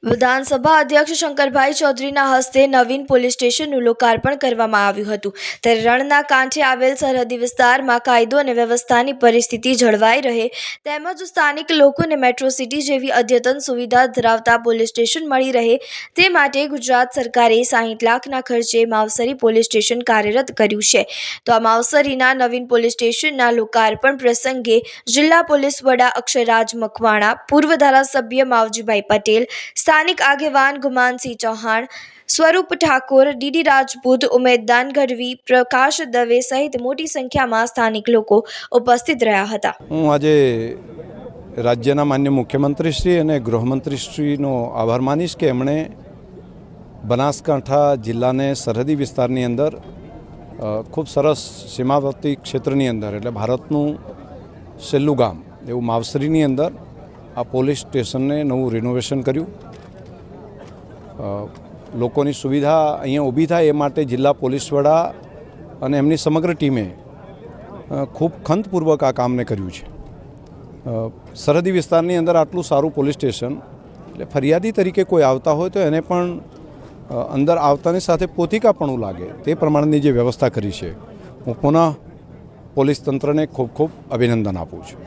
વિધાનસભા અધ્યક્ષ શંકરભાઈ ચૌધરીના હસ્તે નવીન પોલીસ સ્ટેશનનું લોકાર્પણ કરવામાં આવ્યું હતું। ત્યારે રણના કાંઠે આવેલ સરહદી વિસ્તારમાં કાયદો અને વ્યવસ્થાની પરિસ્થિતિ જળવાઈ રહે તેમજ સ્થાનિક લોકોને મેટ્રો સિટી જેવી અદ્યતન સુવિધા ધરાવતા પોલીસ સ્ટેશન મળી રહે તે માટે ગુજરાત સરકારે 60 લાખના ખર્ચે માવસરી પોલીસ સ્ટેશન કાર્યરત કર્યું છે। તો આ માવસરીના નવીન પોલીસ સ્ટેશનના લોકાર્પણ પ્રસંગે જિલ્લા પોલીસ વડા અક્ષયરાજ મકવાણા, પૂર્વ ધારાસભ્ય માવજીભાઈ પટેલ, સ્થાનિક આગેવાન ગુમાનસિંહ ચૌહાણ, સ્વરૂપ ઠાકોર, ડીડી રાજપૂત, ઉમેદદાન ગઢવી, પ્રકાશ દવે સહિત મોટી સંખ્યામાં સ્થાનિક લોકો ઉપસ્થિત રહ્યા હતા। હું આજે રાજ્યના માન્ય મુખ્યમંત્રીશ્રી અને ગૃહમંત્રીશ્રીનો આભાર માનીશ કે એમણે બનાસકાંઠા જિલ્લાને સરહદી વિસ્તારની અંદર ખૂબ સરસ સીમાવર્તી ક્ષેત્રની અંદર એટલે ભારતનું છેલ્લું ગામ એવું માવસરીની અંદર આ પોલીસ સ્ટેશનને નવું રિનોવેશન કર્યું। લોકોની સુવિધા અહીંયા ઊભી થાય એ માટે જિલ્લા પોલીસ વડા અને એમની સમગ્ર ટીમે ખૂબ ખંતપૂર્વક આ કામને કર્યું છે। સરહદી વિસ્તારની અંદર આટલું સારું પોલીસ સ્ટેશન એટલે ફરિયાદી તરીકે કોઈ આવતા હોય તો એને પણ અંદર આવતાની સાથે પોથીકાપણું લાગે તે પ્રમાણેની જે વ્યવસ્થા કરી છે હું પુનઃ પોલીસ તંત્રને ખૂબ ખૂબ અભિનંદન આપું છું।